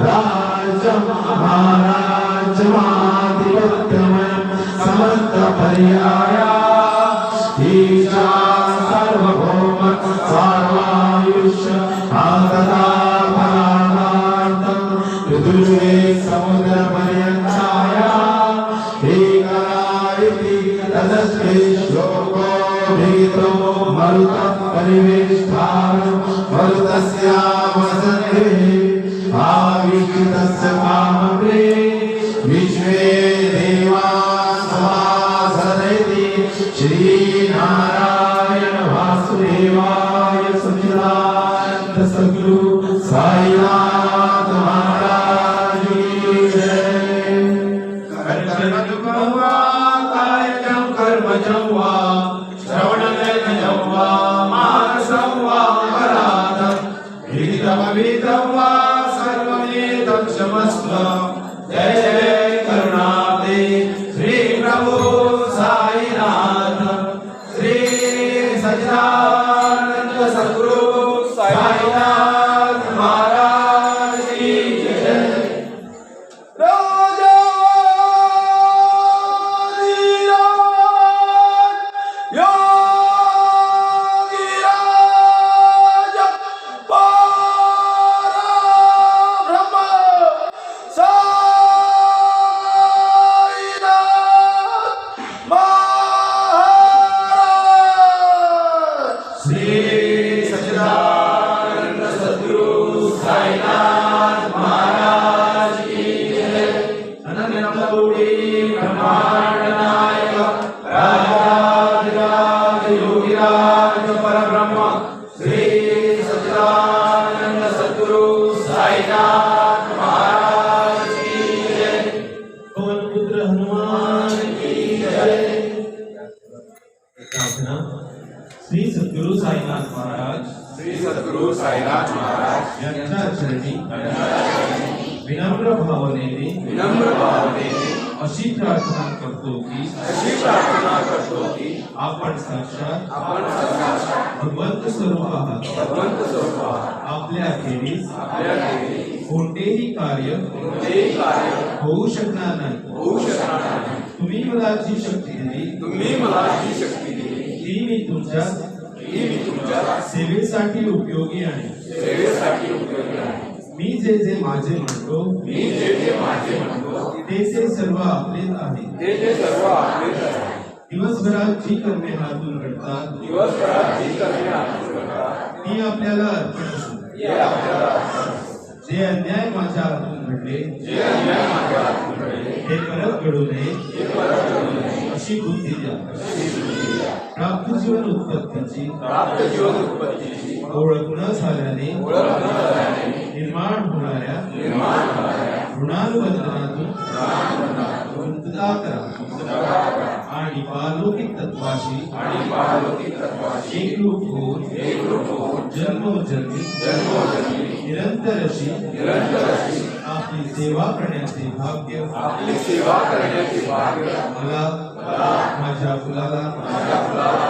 Rajam Maharaj आधिपत्यमयं समस्तपर्याया Isha सार्वभौम सर्वायुष्य आगता परार्थं पृथ्वी समुद्रपर्यन्ताया एकरायति तदस्ते श्लोको भीतो मरुतः परिवेष्टानं मरुतस्यावसने आविष्कृतस्य कामप्रे विश्वे देवा समासदेति श्रीनारायण वासुदेवाय सच्चिदानन्द सद्गुरु साईनाथ महाराज की जय। कर्मजं वा कायजं कर्मजं वा श्रवणनयनं वा मानसं वा अपराधं विदितमविदितं वा सर्वमेतं क्षमस्व। जय जय करुणाब्धे श्री प्रभु साईनाथ श्री सच्चिदानंद सद्गुरु साईनाथ महाराज की जय। श्री सद्गुरु साईनाथ महाराज श्री सद्गुरु साईनाथ महाराज यांच्या चरणी विनम्र भावनेने अशी प्रार्थना करतो की आपण साक्षात भगवंत स्वरूप आहात। आपल्या अखेरीस कोणतेही कार्य होऊ शकणार नाही। तुम्ही मला जी शक्ती दिली ती मी तुमच्या सेवेसाठी उपयोगी आहे। मी जे जे माझे म्हणतो ते सर्व आपलेच आहे। दिवसभरात जी कर्मे हातून घडतात ती आपल्याला अर्पण असतात। जे अन्याय माझ्या हातून घडले हे परत घडू नये अशी बुद्धी द्या। प्राप्त जीवन उत्पत्तीची ओळख न झाल्याने निर्माण होणाऱ्या ऋणानुबंधनातून मुक्तता करा आणि पारलौकिक तत्वाशी एकरूप होऊन जन्मोजन्मी निरंतर अशी आपली सेवा करण्याचे भाग्य मला माझ्या मुलाला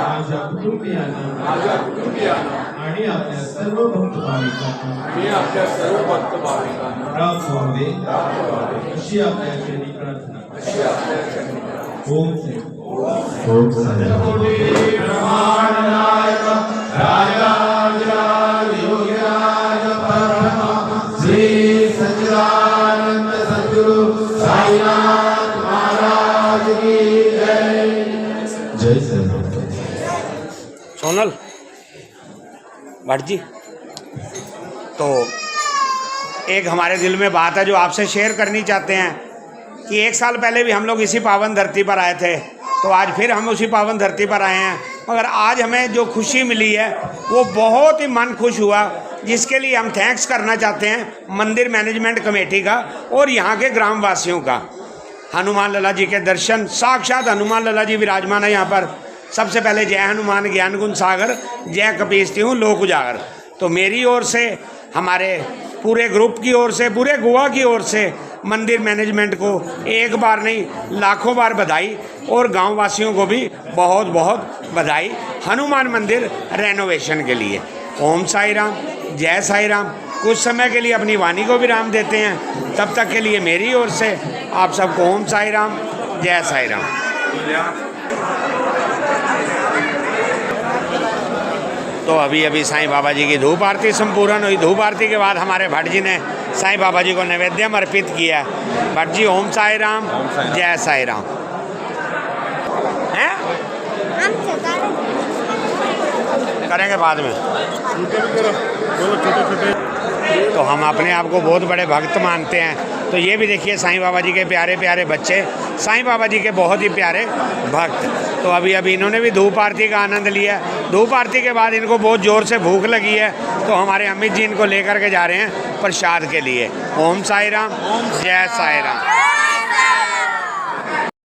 माझ्या कुटुंबियांना आणि आपल्या सर्व भक्त भाविकांना प्राप्त व्हावे अशी आपल्या चरणी प्रार्थना। ओम श्री ओम सद्गुरु ब्रह्मांडनायक राजाधिराज योगीराज परब्रह्म श्री सच्चिदानंद सद्गुरु साईनाथ महाराज की जय। जय श्री सोनल भट्ट जी, तो एक हमारे दिल में बात है जो आपसे शेयर करनी चाहते हैं कि एक साल पहले भी हम लोग इसी पावन धरती पर आए थे, तो आज फिर हम उसी पावन धरती पर आए हैं। मगर आज हमें जो खुशी मिली है वो बहुत ही मन खुश हुआ, जिसके लिए हम थैंक्स करना चाहते हैं मंदिर मैनेजमेंट कमेटी का और यहाँ के ग्रामवासियों का। हनुमान लला जी के दर्शन, साक्षात हनुमान लला जी विराजमान है यहाँ पर। सबसे पहले जय हनुमान ज्ञान गुण सागर, जय कपीस तिहु लोक उजागर। तो मेरी ओर से, हमारे पूरे ग्रुप की ओर से, पूरे गोवा की ओर से मंदिर मैनेजमेंट को एक बार नहीं लाखों बार बधाई और गांव वासियों को भी बहुत बहुत बधाई हनुमान मंदिर रेनोवेशन के लिए। ओम साई राम, जय साई राम। कुछ समय के लिए अपनी वाणी को विराम देते हैं, तब तक के लिए मेरी ओर से आप सबको ओम साई राम, जय साई राम। तो अभी अभी साईं बाबा जी की धूप आरती संपूर्ण हुई। धूप आरती के बाद हमारे भट्ट जी ने साईं बाबा जी को नैवेद्यम अर्पित किया। भट्ट जी ओम साई राम, जय साई राम। हैं करेंगे बाद में। तो हम अपने आप को बहुत बड़े भक्त मानते हैं। तो ये भी देखिए साईं बाबा जी के प्यारे प्यारे बच्चे, साईं बाबा जी के बहुत ही प्यारे भक्त। तो अभी अभी इन्होंने भी धूप आरती का आनंद लिया। धूप आरती के बाद इनको बहुत ज़ोर से भूख लगी है, तो हमारे अमित जी इनको लेकर के जा रहे हैं प्रसाद के लिए। ओम साई राम, जय साई राम।